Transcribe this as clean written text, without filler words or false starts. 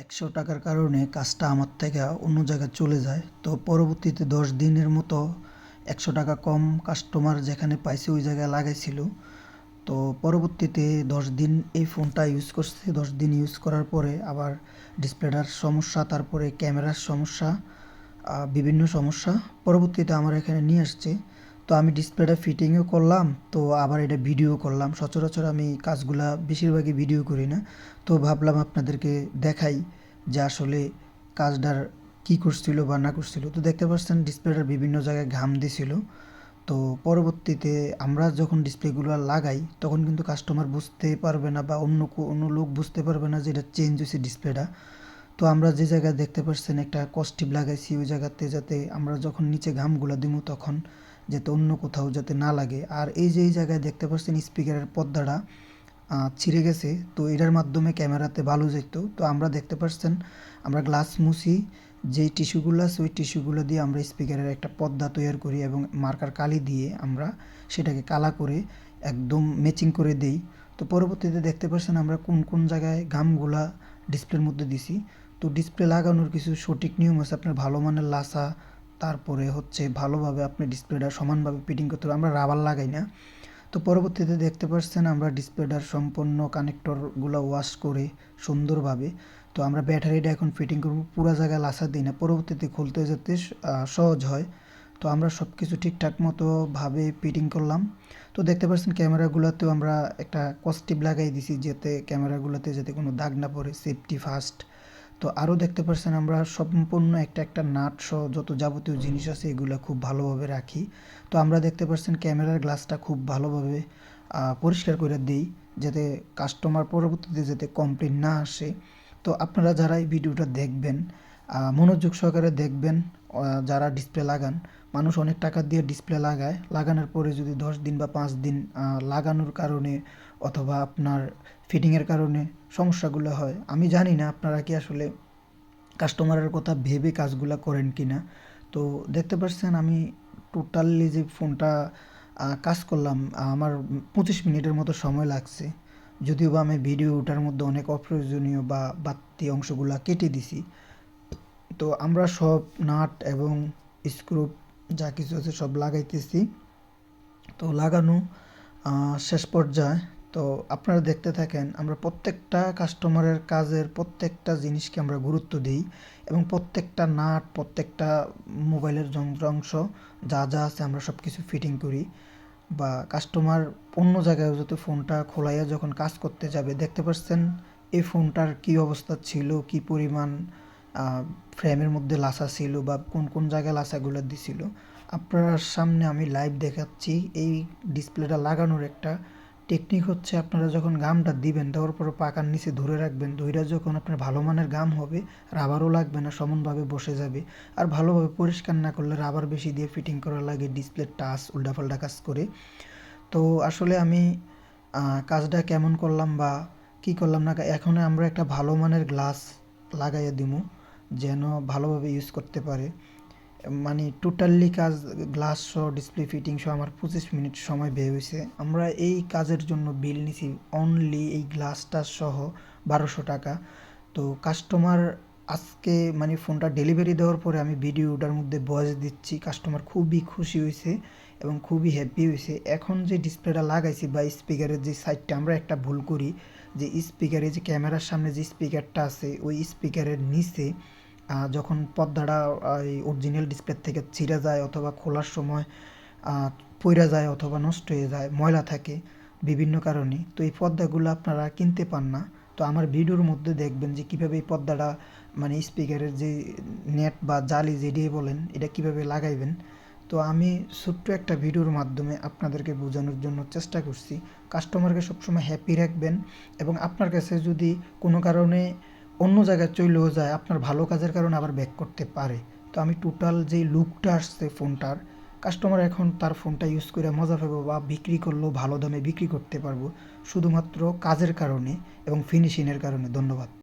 ৳১০০ কারণে কাজটা আমার থেকে অন্য জায়গায় চলে যায়। তো পরবর্তীতে ১০ দিনের মতো ৳১০০ কম কাস্টমার যেখানে পাইছে ওই জায়গায় লাগাইছিল। তো পরবর্তীতে ১০ দিন এই ফোনটা ইউজ করছি। ১০ দিন ইউজ করার পরে আবার ডিসপ্লেটার সমস্যা, তারপরে ক্যামেরার সমস্যা, বিভিন্ন সমস্যা পরবর্তীতে আমার এখানে নিয়ে আসছে। তো আমি ডিসপ্লেটা ফিটিংও করলাম, তো আবার এটা ভিডিও করলাম। সচরাচর আমি কাজগুলা বেশিরভাগই ভিডিও করি না, তো ভাবলাম আপনাদেরকে দেখাই যে আসলে কাজটার কী করছিল বা না করছিল। তো দেখতে পাচ্ছেন ডিসপ্লেটার বিভিন্ন জায়গায় ঘাম দিছিল। তো পরবর্তীতে আমরা যখন ডিসপ্লেগুলো লাগাই তখন কিন্তু কাস্টমার বুঝতে পারবে না বা অন্য কোনো লোক বুঝতে পারবে না যে এটা চেঞ্জ হয়েছে ডিসপ্লেটা। তো আমরা যে জায়গায় দেখতে পাচ্ছেন একটা কস্টিপ লাগাইছি ওই জায়গাতে যাতে আমরা যখন নিচে ঘামগুলো দিব তখন যাতে অন্য কোথাও যাতে না লাগে। আর এই যে এই জায়গায় দেখতে পাচ্ছেন স্পিকারের পর্দাটা ছিঁড়ে গেছে, তো এটার মাধ্যমে ক্যামেরাতে বালু যেত। তো আমরা দেখতে পাচ্ছেন আমরা গ্লাস মুছি যেই টিস্যুগুলো আছে ওই টিস্যুগুলো দিয়ে আমরা স্পিকারের একটা পর্দা তৈরি করি এবং মার্কার কালি দিয়ে আমরা সেটাকে কালা করে একদম ম্যাচিং করে দেই। তো পরবর্তীতে দেখতে পাচ্ছেন আমরা কোন কোন জায়গায় ঘামগুলা ডিসপ্লের মধ্যে দিছি। তো ডিসপ্লে লাগানোর কিছু সঠিক নিয়ম আছে। আপনার ভালো মানের লাসা, তারপরে হচ্ছে ভালোভাবে আপনি ডিসপ্লেটা সমানভাবে ফিটিং করতে হবে। আমরা রাবার লাগাই না। তো পরবর্তীতে দেখতে পাচ্ছেন আমরা ডিসপ্লেটার সম্পূর্ণ কানেক্টরগুলো ওয়াশ করে সুন্দরভাবে, তো আমরা ব্যাটারিটা এখন ফিটিং করব। পুরো জায়গায় লাসা দিই না, পরবর্তীতে খুলতে যাতে সহজ হয়। তো আমরা সব কিছু ঠিকঠাক মতোভাবে ফিটিং করলাম। তো দেখতে পাচ্ছেন ক্যামেরাগুলোতেও আমরা একটা কস্টিপ লাগাই দিছি যাতে ক্যামেরাগুলোতে যাতে কোনো দাগ না পড়ে, সেফটি ফার্স্ট। তো আরও দেখতে পাচ্ছেন আমরা সম্পূর্ণ একটা একটা নাট সহ যত যাবতীয় জিনিস আছে এগুলো খুব ভালোভাবে রাখি। তো আমরা দেখতে পাচ্ছেন ক্যামেরার গ্লাসটা খুব ভালোভাবে পরিষ্কার করে দিই যাতে কাস্টমার পরবর্তীতে যাতে কমপ্লেন না আসে। তো আপনারা যারা এই ভিডিওটা দেখবেন মনোযোগ সহকারে দেখবেন। যারা ডিসপ্লে লাগান, মানুষ অনেক টাকা দিয়ে ডিসপ্লে লাগায়, লাগানোর পরে যদি ১০ দিন বা ৫ দিন লাগানোর কারণে অথবা আপনার ফিটিংয়ের কারণে সমস্যাগুলো হয়, আমি জানি না আপনারা কি আসলে কাস্টমারের কথা ভেবে কাজগুলো করেন কি না। তো দেখতে পাচ্ছেন আমি টোটালি যে ফোনটা কাজ করলাম আমার ২৫ মিনিটের মতো সময় লাগছে। যদিও বা আমি ভিডিওটার মধ্যে অনেক অপ্রয়োজনীয় বা বাড়তি অংশগুলো কেটে দিছি। তো আমরা সব নাট এবং স্ক্রু যা কিছু আছে সব লাগাইতেছি। তো লাগানো শেষ পর্যায়ে। তো আপনারা দেখতে থাকেন, আমরা প্রত্যেকটা কাস্টমারের কাজের প্রত্যেকটা জিনিসকে আমরা গুরুত্ব দিই এবং প্রত্যেকটা নাট, প্রত্যেকটা মোবাইলের যন্ত্রাংশ যা যা আছে আমরা সব কিছু ফিটিং করি। বা কাস্টমার অন্য জায়গায় যাতে ফোনটা খোলাইয়া যখন কাজ করতে যাবে, দেখতে পাচ্ছেন এই ফোনটার কী অবস্থা ছিল, কী পরিমাণ ফ্রেমের মধ্যে লাসা ছিল বা কোন কোন জায়গায় লাসাগুলো দিছিল। আপনার সামনে আমি লাইভ দেখাচ্ছি। এই ডিসপ্লেটা লাগানোর একটা টেকনিক হচ্ছে আপনারা যখন গামটা দিবেন দেওয়ার পর পাকার নিচে ধরে রাখবেন। ধইরা যখন আপনার ভালো মানের গাম হবে, রাবারও লাগবে না, সমানভাবে বসে যাবে। আর ভালোভাবে পরিষ্কার না করলে রাবার বেশি দিয়ে ফিটিং করা লাগে, ডিসপ্লের টাচ উল্টাপাল্টা কাজ করে। তো আসলে আমি কাজটা কেমন করলাম বা কী করলাম না, এখন আমরা একটা ভালো মানের গ্লাস লাগাইয়া দিমু যেন ভালোভাবে ইউজ করতে পারে। মানে টোটালি কাজ গ্লাস সহ ডিসপ্লে ফিটিং সহ আমার ২৫ মিনিট সময় ব্যয় হয়েছে। আমরা এই কাজের জন্য বিল নিছি অনলি এই গ্লাসটা সহ ৳১২০০। তো কাস্টমার আজকে মানে ফোনটা ডেলিভারি দেওয়ার পরে আমি ভিডিওটার মধ্যে ভয়েস দিচ্ছি, কাস্টমার খুবই খুশি হয়েছে এবং খুবই হ্যাপি হয়েছে। এখন যে ডিসপ্লেটা লাগাইছি বা স্পিকারের যে সাইডটা আমরা একটা ভুল করি যে স্পিকারে যে ক্যামেরার সামনে যে স্পিকারটা আছে ওই স্পিকারের নিচে যখন পর্দাটা এই অরিজিনাল ডিসপ্লে থেকে ছিঁড়ে যায় অথবা খোলার সময় পইড়া যায় অথবা নষ্ট হয়ে যায়, ময়লা থাকে বিভিন্ন কারণে। তো এই পর্দাগুলো আপনারা কিনতে পান না। তো আমার ভিডিওর মধ্যে দেখবেন যে কীভাবে এই পর্দাটা মানে স্পিকারের যে নেট বা জালি যেটাই বলেন এটা কীভাবে লাগাইবেন। তো আমি ছোট্ট একটা ভিডিওর মাধ্যমে আপনাদেরকে বোঝানোর জন্য চেষ্টা করছি। কাস্টমারকে সবসময় হ্যাপি রাখবেন এবং আপনার কাছে যদি কোনো কারণে অন্য জায়গায় চলেও যায়, আপনার ভালো কাজের কারণে আবার ব্যাক করতে পারে। তো আমি টোটাল যেই লুকটা আসছে ফোনটার, কাস্টমার এখন তার ফোনটা ইউজ করে মজা পাবো বা বিক্রি করলেও ভালো দামে বিক্রি করতে পারবো শুধুমাত্র কাজের কারণে এবং ফিনিশিংয়ের কারণে। ধন্যবাদ।